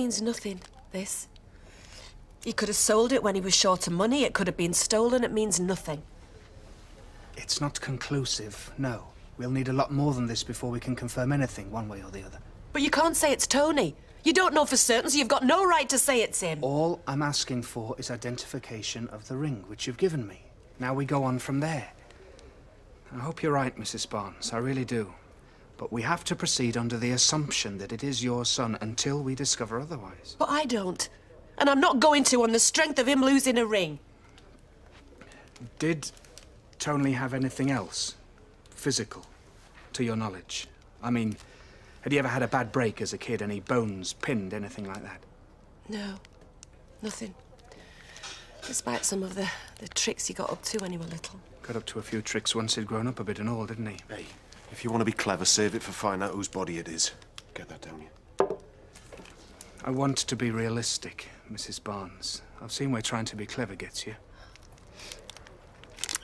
means nothing, this. He could have sold it when he was short of money. It could have been stolen. It means nothing. It's not conclusive, no. We'll need a lot more than this before we can confirm anything, one way or the other. But you can't say it's Tony. You don't know for certain, so you've got no right to say it's him. All I'm asking for is identification of the ring, which you've given me. Now we go on from there. I hope you're right, Mrs. Barnes, I really do. But we have to proceed under the assumption that it is your son until we discover otherwise. But I don't. And I'm not going to on the strength of him losing a ring. Did Tony have anything else? Physical, to your knowledge? I mean, had he ever had a bad break as a kid? Any bones pinned, anything like that? No, nothing. Despite some of the tricks he got up to when he was little. Got up to a few tricks once he'd grown up a bit and all, didn't he? Hey, if you want to be clever, save it for finding out whose body it is. Get that down here. I want to be realistic, Mrs. Barnes. I've seen where trying to be clever gets you.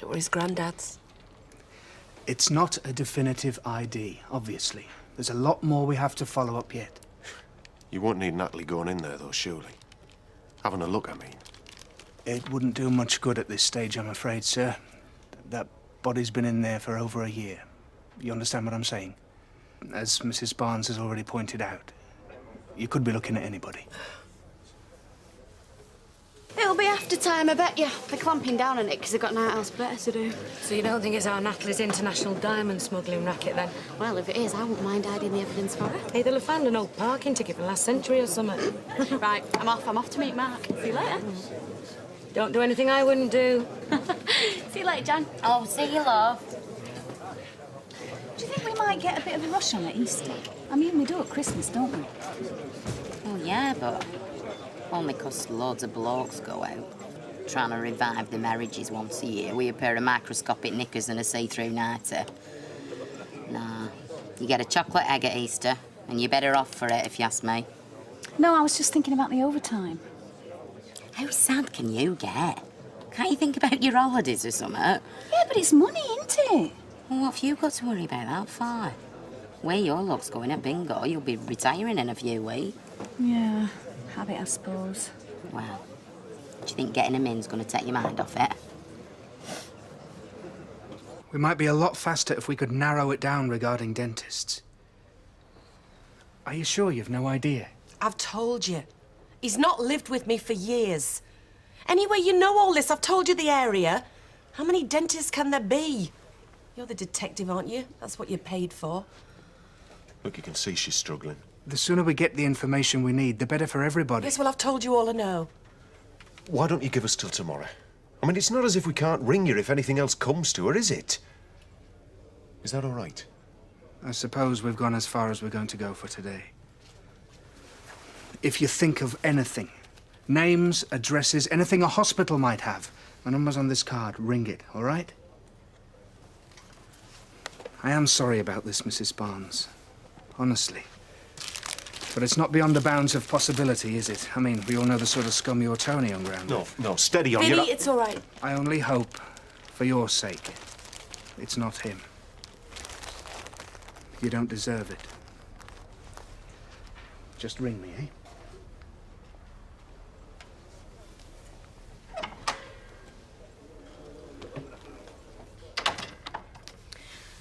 It were his granddad's. It's not a definitive ID, obviously. There's a lot more we have to follow up yet. You won't need Natalie going in there, though, surely. Having a look, I mean. It wouldn't do much good at this stage, I'm afraid, sir. That body's been in there for over a year. You understand what I'm saying? As Mrs. Barnes has already pointed out, you could be looking at anybody. It'll be after time, I bet you. They're clamping down on it because they've got nothing else better to do. So you don't think it's our Natalie's international diamond smuggling racket, then? Well, if it is, I wouldn't mind hiding the evidence for it. Hey, they'll have found an old parking ticket from last century or something. Right, I'm off to meet Mark. See you later. Don't do anything I wouldn't do. See you later, Jan. Oh, see you, love. Do you think we might get a bit of a rush on at Easter? I mean, we do at Christmas, don't we? Oh, yeah, but only 'cause loads of blokes go out trying to revive the marriages once a year with a pair of microscopic knickers and a see-through nightie. Nah, you get a chocolate egg at Easter, and you're better off for it, if you ask me. No, I was just thinking about the overtime. How sad can you get? Can't you think about your holidays or something? Yeah, but it's money, isn't it? Well, what have you got to worry about that for? Where your luck's going at bingo, you'll be retiring in a few weeks. Yeah, habit, I suppose. Well, do you think getting them in's going to take your mind off it? We might be a lot faster if we could narrow it down regarding dentists. Are you sure you've no idea? I've told you. He's not lived with me for years. Anyway, you know all this. I've told you the area. How many dentists can there be? You're the detective, aren't you? That's what you're paid for. Look, you can see she's struggling. The sooner we get the information we need, the better for everybody. Yes, well, I've told you all I know. Why don't you give us till tomorrow? I mean, it's not as if we can't ring her if anything else comes to her, is it? Is that all right? I suppose we've gone as far as we're going to go for today. If you think of anything, names, addresses, anything a hospital might have, my number's on this card. Ring it, all right? I am sorry about this, Mrs. Barnes. Honestly. But it's not beyond the bounds of possibility, is it? I mean, we all know the sort of scum you're Tony hung around with. No, steady on Vinny, your... it's all right. I only hope, for your sake, it's not him. You don't deserve it. Just ring me, eh?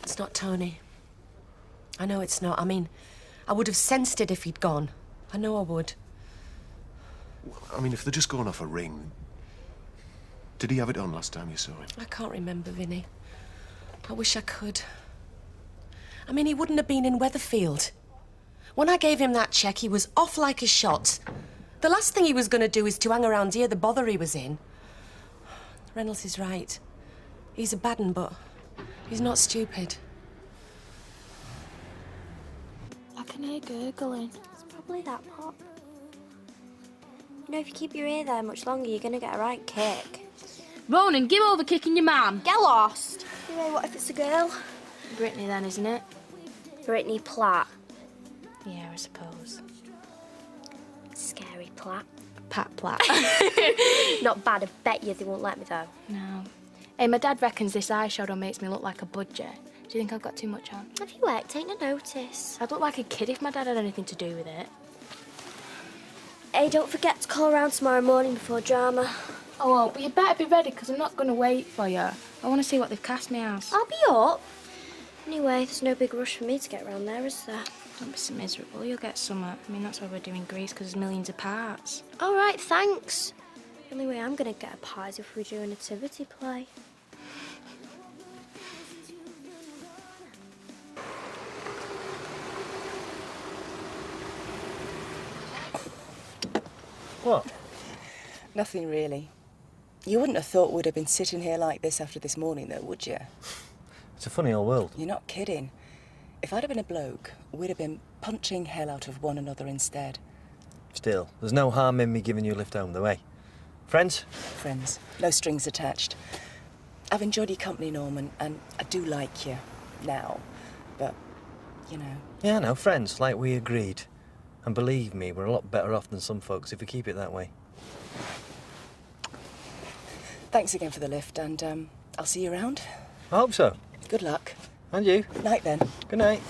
It's not Tony. I know it's not. I mean, I would have sensed it if he'd gone. I know I would. Well, I mean, if they're just going off a ring... Did he have it on last time you saw him? I can't remember, Vinny. I wish I could. I mean, he wouldn't have been in Weatherfield. When I gave him that cheque, he was off like a shot. The last thing he was going to do is to hang around here, the bother he was in. Reynolds is right. He's a bad 'un, but he's not stupid. I can hear gurgling. It's probably that pot. You know, if you keep your ear there much longer, you're going to get a right kick. Ronan, give over kicking your mum. Get lost. Anyway, what if it's a girl? Brittany then, isn't it? Brittany Platt. Yeah, I suppose. Scary Platt. Pat Platt. Not bad, I bet you they won't let me though. No. Hey, my dad reckons this eyeshadow makes me look like a budgie. Do you think I've got too much on? Have you worked? Ain't no notice. I'd look like a kid if my dad had anything to do with it. Hey, don't forget to call around tomorrow morning before drama. Oh, well, but you better be ready, because I'm not going to wait for you. I want to see what they've cast me as. I'll be up. Anyway, there's no big rush for me to get round there, is there? Don't be so miserable. You'll get some. I mean, that's why we're doing Greece, because there's millions of parts. All right, thanks. The only way I'm going to get a part is if we do a nativity play. What? Nothing really. You wouldn't have thought we'd have been sitting here like this after this morning, though, would you? It's a funny old world. You're not kidding. If I'd have been a bloke, we'd have been punching hell out of one another instead. Still, there's no harm in me giving you a lift home, though, eh? Friends? Friends. No strings attached. I've enjoyed your company, Norman, and I do like you now. But, you know... Yeah, no, friends, like we agreed. And believe me, we're a lot better off than some folks if we keep it that way. Thanks again for the lift, and I'll see you around. I hope so. Good luck. And you. Night, then. Good night.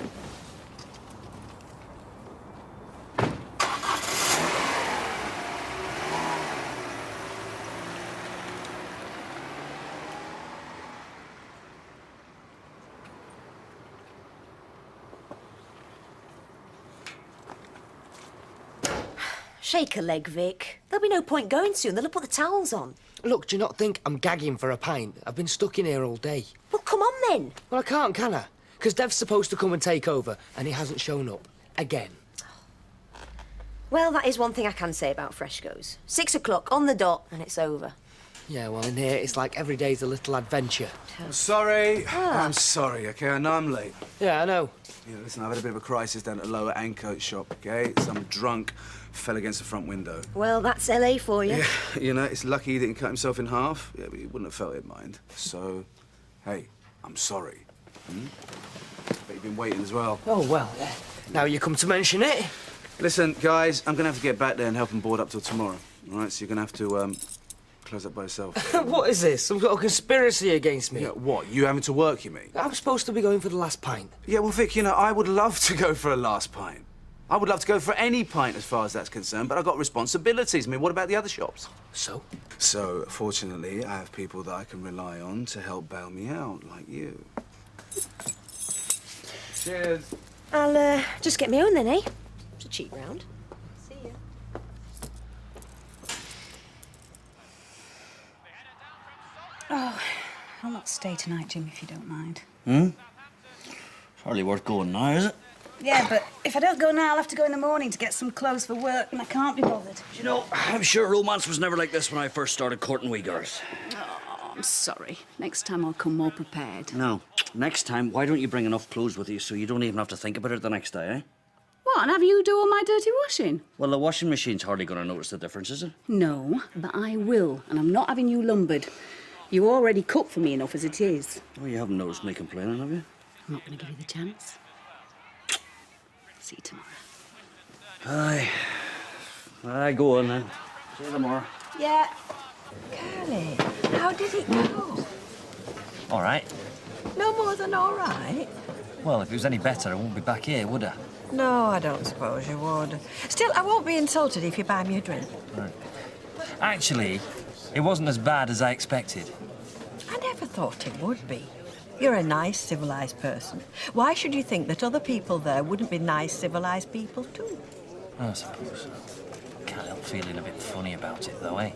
Shake a leg, Vic. There'll be no point going soon. They'll have put the towels on. Look, do you not think I'm gagging for a pint? I've been stuck in here all day. Well, come on then. Well, I can't, can I? Because Dev's supposed to come and take over, and he hasn't shown up. Again. Well, that is one thing I can say about Fresco's. 6 o'clock on the dot, and it's over. Yeah, well, in here, it's like every day's a little adventure. I'm sorry. I'm sorry, OK? I know I'm late. Yeah, I know. Yeah, listen, I've had a bit of a crisis down at Lower Ancoat shop, OK? Some drunk fell against the front window. Well, that's LA for you. Yeah, you know, it's lucky he didn't cut himself in half. Yeah, but he wouldn't have felt it, mind. So, hey, I'm sorry. But you've been waiting as well. Oh, well, now you come to mention it. Listen, guys, I'm going to have to get back there and help him board up till tomorrow. All right, so you're going to have to, close up by yourself. What is this? Some sort of conspiracy against me? Yeah, what? You having to work, you mean? I'm supposed to be going for the last pint. Yeah, well, Vic, you know, I would love to go for a last pint. I would love to go for any pint as far as that's concerned, but I've got responsibilities. I mean, what about the other shops? So? So, fortunately, I have people that I can rely on to help bail me out, like you. Cheers. I'll, just get me own then, eh? It's a cheap round. See ya. Oh, I'll not stay tonight, Jim, if you don't mind. Hardly worth going now, is it? Yeah, but if I don't go now, I'll have to go in the morning to get some clothes for work, and I can't be bothered. You know, I'm sure romance was never like this when I first started courting wee girls. Oh, I'm sorry. Next time I'll come more prepared. No. Next time, why don't you bring enough clothes with you so you don't even have to think about it the next day, eh? What, and have you do all my dirty washing? Well, the washing machine's hardly going to notice the difference, is it? No, but I will, and I'm not having you lumbered. You already cook for me enough as it is. Oh, you haven't noticed me complaining, have you? I'm not going to give you the chance. See you tomorrow. Aye, go on then. See you tomorrow. Yeah. Carly, how did it go? All right. No more than all right? Well, if it was any better, I wouldn't be back here, would I? No, I don't suppose you would. Still, I won't be insulted if you buy me a drink. Right. Actually, it wasn't as bad as I expected. I never thought it would be. You're a nice, civilised person. Why should you think that other people there wouldn't be nice, civilised people too? I suppose so. Can't help feeling a bit funny about it, though, eh?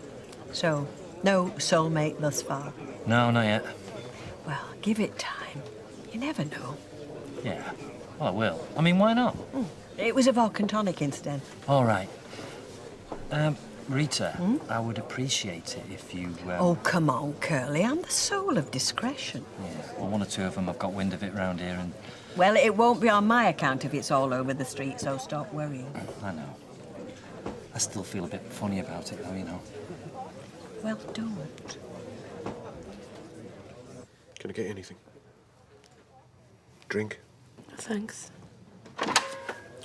So, no soulmate thus far? No, not yet. Well, give it time. You never know. Yeah, well, I will. I mean, why not? It was a Vulcan tonic incident. All right. Rita, I would appreciate it if you... Oh, come on, Curly. I'm the soul of discretion. Yeah, well, one or two of them have got wind of it round here and... Well, it won't be on my account if it's all over the street, so stop worrying. I know. I still feel a bit funny about it, though, you know. Well, don't. Can I get you anything? Drink? Thanks.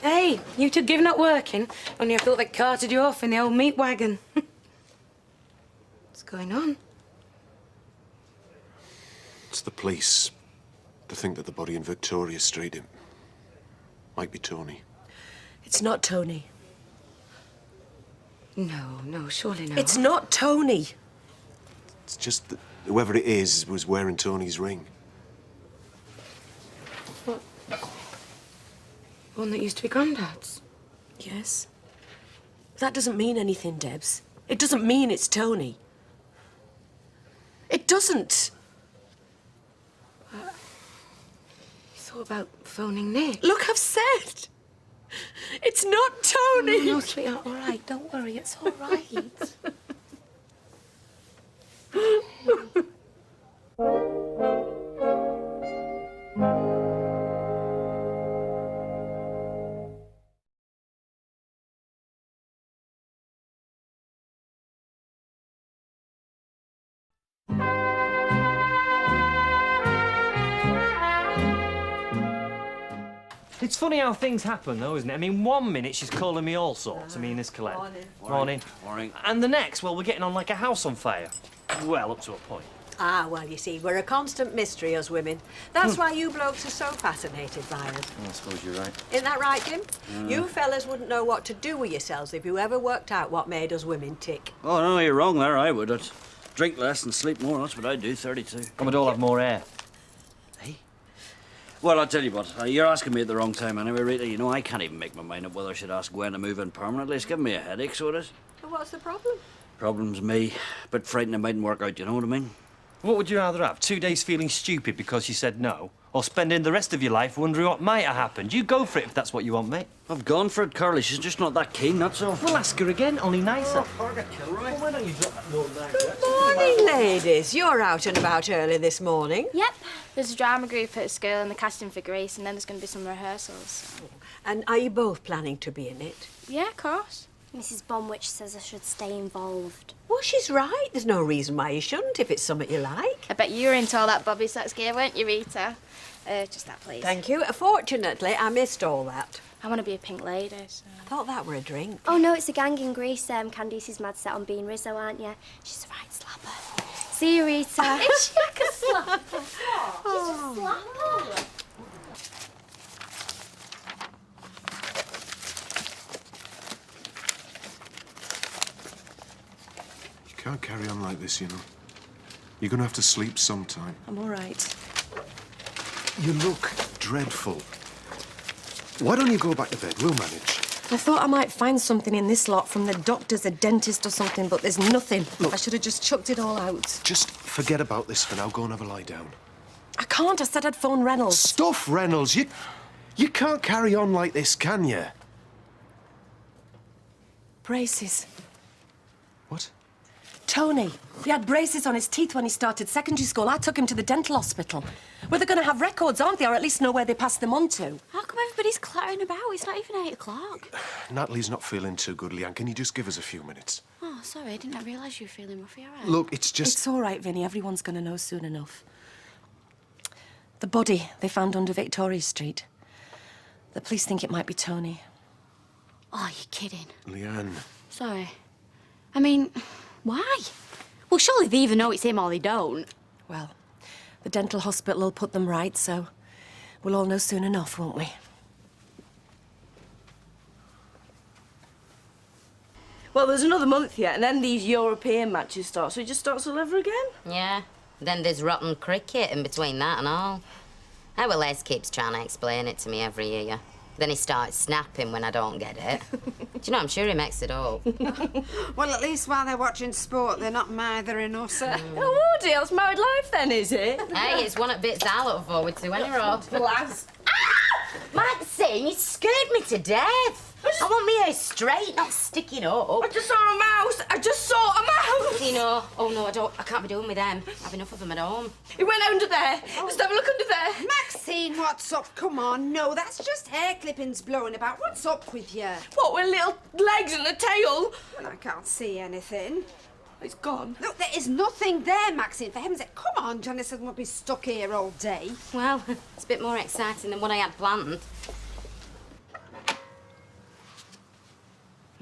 Hey, you two giving up working? Only I thought they carted you off in the old meat wagon. What's going on? It's the police. They think that the body in Victoria Street might be Tony. It's not Tony. No, surely not. It's not Tony. It's just that whoever it is was wearing Tony's ring. What? One that used to be Grandad's? Yes. That doesn't mean anything, Debs. It doesn't mean it's Tony. It doesn't. You thought about phoning Nick? Look, I've said. It's not Tony. No, sweetheart, all right. Don't worry, it's all right. It's funny how things happen, though, isn't it? I mean, 1 minute she's calling me all sorts. I mean, this Colette. Morning. Morning. And the next, well, we're getting on like a house on fire. Well, up to a point. Ah, well, you see, we're a constant mystery, us women. That's why you blokes are so fascinated by us. I suppose you're right. Isn't that right, Jim? You fellas wouldn't know what to do with yourselves if you ever worked out what made us women tick. Oh, no, you're wrong there. I would. I'd drink less and sleep more. That's what I'd do, 32. And we'd all have more air. Well, I'll tell you what, you're asking me at the wrong time anyway, Rita. You know, I can't even make my mind up whether I should ask Gwen to move in permanently. It's giving me a headache, so it is. Well, what's the problem? Problem's me. Bit frightened it mightn't work out, you know what I mean? What would you rather have? 2 days feeling stupid because you said no? Or spending the rest of your life wondering what might have happened? You go for it if that's what you want, mate. I've gone for it, Carly. She's just not that keen, that's all. We'll ask her again, only nicer. Well, why don't you drop that note down? Good morning, ladies. You're out and about early this morning. Yep. There's a drama group at school and the casting for Grace, and then there's going to be some rehearsals. And are you both planning to be in it? Yeah, of course. Mrs. Bonwich says I should stay involved. Well, she's right. There's no reason why you shouldn't if it's something you like. I bet you were into all that Bobby Sacks gear, weren't you, Rita? Just that, please. Thank you. Fortunately, I missed all that. I want to be a pink lady, so... I thought that were a drink. Oh, no, it's a gang in Greece. Candice's mad set on being Rizzo, aren't you? She's a right slapper. See you, Rita. Is she like a slapper? She's a slapper. You can't carry on like this, you know. You're going to have to sleep sometime. I'm all right. You look dreadful. Why don't you go back to bed? We'll manage. I thought I might find something in this lot from the doctors, a dentist or something, but there's nothing. Look, I should have just chucked it all out. Just forget about this for now. Go and have a lie down. I can't. I said I'd phone Reynolds. Stuff, Reynolds. You can't carry on like this, can you? Braces. What? Tony. He had braces on his teeth when he started secondary school. I took him to the dental hospital. Well, they're going to have records, aren't they? Or at least know where they passed them on to. How come everybody's clattering about? It's not even 8 o'clock. Natalie's not feeling too good, Leanne. Can you just give us a few minutes? Oh, sorry. I didn't realise you were feeling rough. Are you all right? Look, it's just... It's all right, Vinny. Everyone's going to know soon enough. The body they found under Victoria Street. The police think it might be Tony. Oh, you're kidding. Leanne. Sorry. I mean, why? Well, surely they either know it's him or they don't. Well, the dental hospital will put them right, so we'll all know soon enough, won't we? Well, there's another month yet, and then these European matches start, so it just starts all over again? Yeah. Then there's rotten cricket in between that and all. Our Les keeps trying to explain it to me every year. Then he starts snapping when I don't get it. Do you know, I'm sure he makes it up. Well, at least while they're watching sport, they're not mithering us. Oh, dear, it's married life then, is it? Hey, it's one of the bits I look forward to when you're off. Lads. Ah! Maxine, you scared me to death. I want me hair straight, not sticking up. I just saw a mouse. I just saw a mouse. You know, oh no, I can't be doing with them. I've enough of them at home. He went under there. Let's have a look under there. Maxine, what's up? Come on, no, that's just hair clippings blowing about. What's up with you? What, with little legs and a tail? Well, I can't see anything. It's gone. Look, there is nothing there, Maxine. For heaven's sake, come on, Janice doesn't want to be stuck here all day. Well, it's a bit more exciting than what I had planned.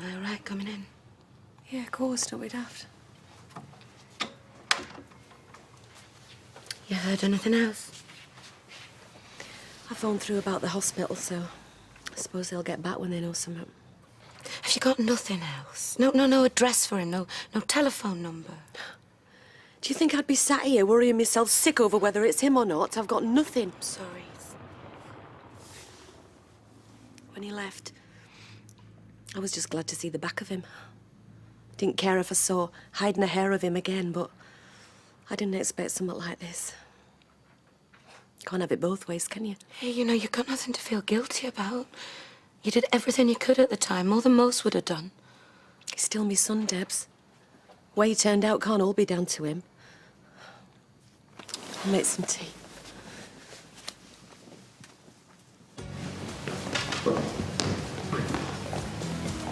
All right, coming in. Yeah, of course, don't we daft? You heard anything else? I phoned through about the hospital, so I suppose they'll get back when they know something. Have Have you got nothing else? No address for him, no telephone number? Do you think I'd be sat here worrying myself sick over whether it's him or not? I've got nothing. Sorry. When he left, I was just glad to see the back of him. Didn't care if I saw hiding a hair of him again, but I didn't expect something like this. Can't have it both ways, can you? Hey, you know, you've got nothing to feel guilty about. You did everything you could at the time, more than most would have done. He's still my son, Debs. The way he turned out can't all be down to him. I'll make some tea.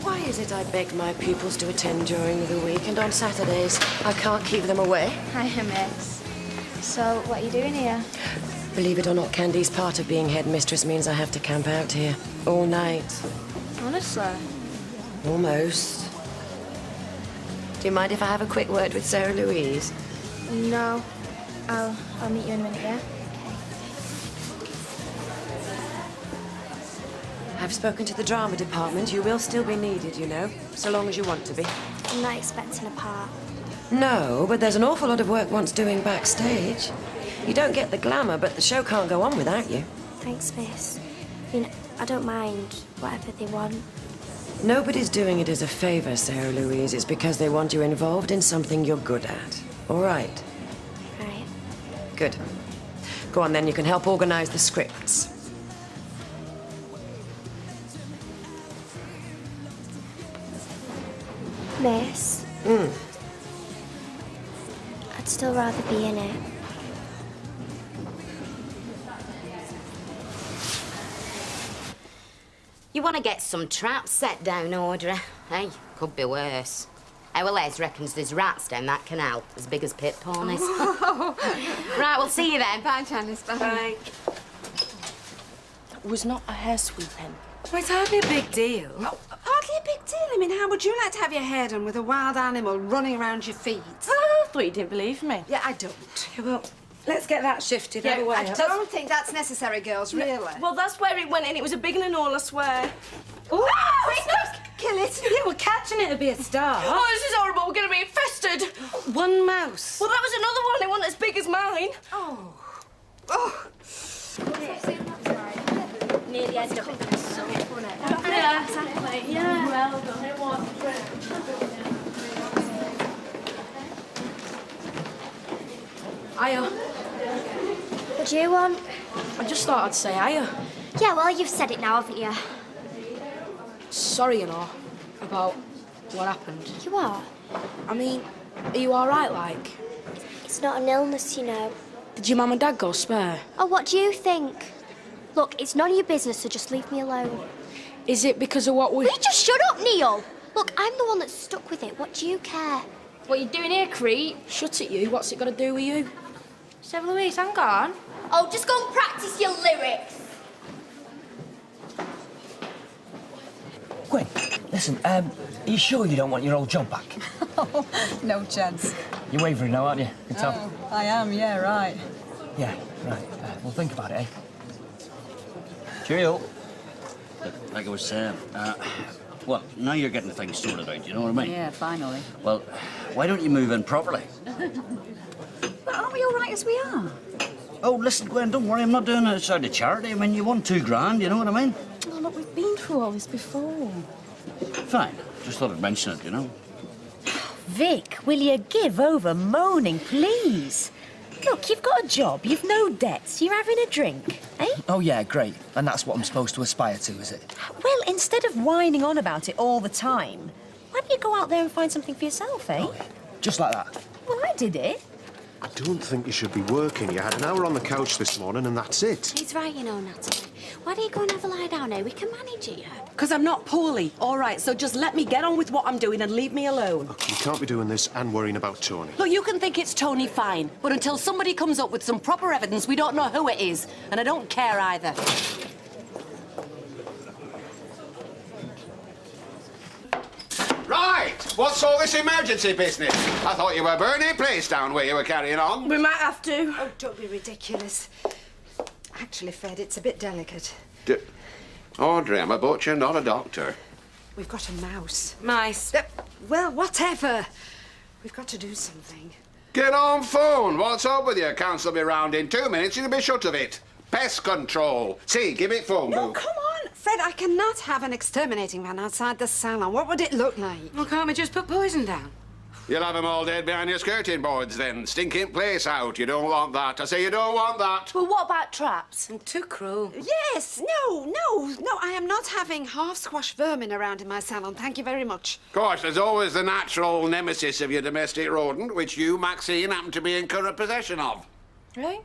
Why is it I beg my pupils to attend during the week and on Saturdays I can't keep them away? Hiya, miss. So, what are you doing here? Believe it or not, Candy's part of being headmistress means I have to camp out here all night. Honestly? Almost. Do you mind if I have a quick word with Sarah Louise? No. I'll meet you in a minute, yeah? I've spoken to the drama department. You will still be needed, you know, so long as you want to be. I'm not expecting a part. No, but there's an awful lot of work wants doing backstage. You don't get the glamour, but the show can't go on without you. Thanks, miss. I mean, I don't mind whatever they want. Nobody's doing it as a favour, Sarah Louise. It's because they want you involved in something you're good at. All right? Right. Good. Go on, then. You can help organise the scripts. Miss? I'd still rather be in it. You want to get some traps set down, Audrey? Hey, could be worse. Our Les reckons there's rats down that canal, as big as pit ponies. Right, we'll see you then. Bye, Janice. Bye. It was not a hair sweeping. Well, it's hardly a big deal. Oh, hardly a big deal. I mean, how would you like to have your hair done with a wild animal running around your feet? Oh, I thought you didn't believe me. Yeah, I don't. Yeah, well, let's get that shifted. Yeah, otherwise- I don't think that's necessary, girls, really. Well, that's where it went, and it was a big one and all, I swear. Oh, Kill it. yeah, we're catching it to be a star. Oh, this is horrible. We're going to be infested. One mouse. Well, that was another one. It wasn't as big as mine. Oh. Near the end of it. So funny. Yeah, exactly. Yeah. Well done. It was. Hiya. What do you want? I just thought I'd say hiya. Yeah, well, you've said it now, haven't you? Sorry, you know, about what happened. You are? I mean, are you all right, like? It's not an illness, you know. Did your mum and dad go spare? Oh, what do you think? Look, it's none of your business, so just leave me alone. Is it because of what we... Will you just shut up, Neil? Look, I'm the one that's stuck with it. What do you care? What are you doing here, creep? Shut it, you. What's it got to do with you? Sarah Louise, hang on. Oh, just go and practice your lyrics. Gwen, listen, are you sure you don't want your old job back? Oh, no chance. You're wavering now, aren't you? Can tell. Oh, I am, yeah, right. Yeah, right. We'll think about it, eh? Cheerio. Look, like I was saying, well, now you're getting things sorted out, you know what I mean? Yeah, finally. Well, why don't you move in properly? But aren't we all right as we are? Oh, listen, Gwen, don't worry, I'm not doing it out of charity. I mean, you won £2,000, you know what I mean? Oh, look, we've been through all this before. Fine. Just thought I'd mention it, you know? Vic, will you give over moaning, please? Look, you've got a job, you've no debts, you're having a drink, eh? Oh, yeah, great. And that's what I'm supposed to aspire to, is it? Well, instead of whining on about it all the time, why don't you go out there and find something for yourself, eh? Oh, yeah. Just like that. Well, I did it. I don't think you should be working. You had an hour on the couch this morning and that's it. He's right, you know, Natalie. Why don't you go and have a lie down here? We can manage it, yeah? Because I'm not poorly, all right, so just let me get on with what I'm doing and leave me alone. Look, you can't be doing this and worrying about Tony. Look, you can think it's Tony, fine, but until somebody comes up with some proper evidence, we don't know who it is, and I don't care either. Right! What's all this emergency business? I thought you were burning place down where you were carrying on. We might have to. Oh, don't be ridiculous. Actually, Fred, it's a bit delicate. Audrey, I'm a butcher, not a doctor. We've got a mouse. Mice. Well, whatever. We've got to do something. Get on phone. What's up with you? Council will be round in 2 minutes. You'll be shut of it. Pest control. See, give it phone, No, boo. come on. Fred, I cannot have an exterminating van outside the salon. What would it look like? Well, can't we just put poison down? You'll have 'em all dead behind your skirting boards then. Stinking place out. You don't want that. I say you don't want that. Well, what about traps? I'm too cruel. Yes, no, I am not having half-squash vermin around in my salon. Thank you very much. Of course, there's always the natural nemesis of your domestic rodent, which you, Maxine, happen to be in current possession of. Right?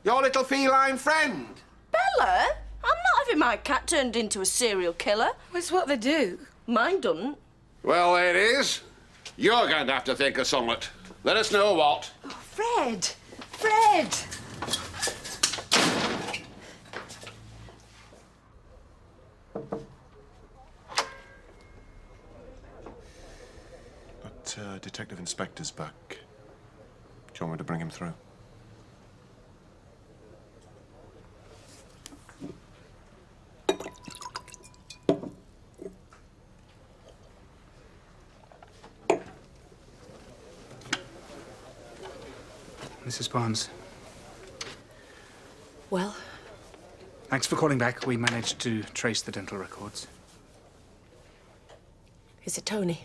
Your little feline friend. Bella? I'm not having my cat turned into a serial killer. Well, it's what they do. Mine doesn't. Well, there it is. You're going to have to think of something. Let us know what. Oh, Fred! Fred! That detective inspector's back. Do you want me to bring him through? Mrs. Barnes. Well? Thanks for calling back. We managed to trace the dental records. Is it Tony?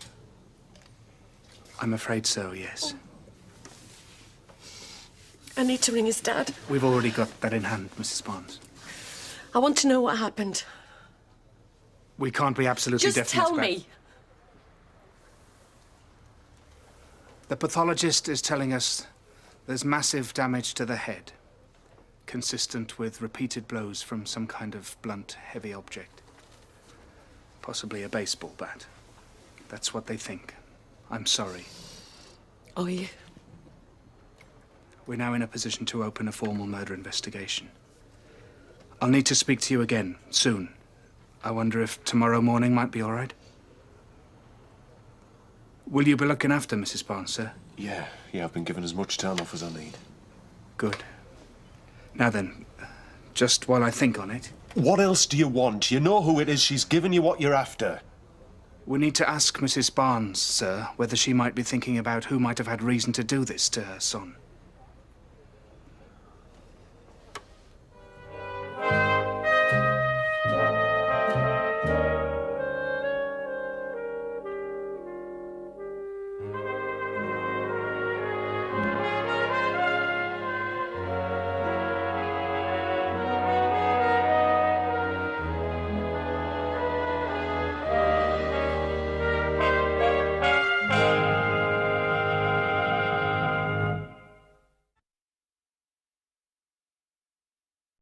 I'm afraid so, yes. I need to ring his dad. We've already got that in hand, Mrs. Barnes. I want to know what happened. We can't be absolutely Just definite tell about- me. The pathologist is telling us there's massive damage to the head, consistent with repeated blows from some kind of blunt, heavy object. Possibly a baseball bat. That's what they think. I'm sorry. Are you? We're now in a position to open a formal murder investigation. I'll need to speak to you again, soon. I wonder if tomorrow morning might be all right? Will you be looking after Mrs. Barnes, sir? Yeah, I've been given as much time off as I need. Good. Now then, just while I think on it... What else do you want? You know who it is. She's given you what you're after. We need to ask Mrs. Barnes, sir, whether she might be thinking about who might have had reason to do this to her son.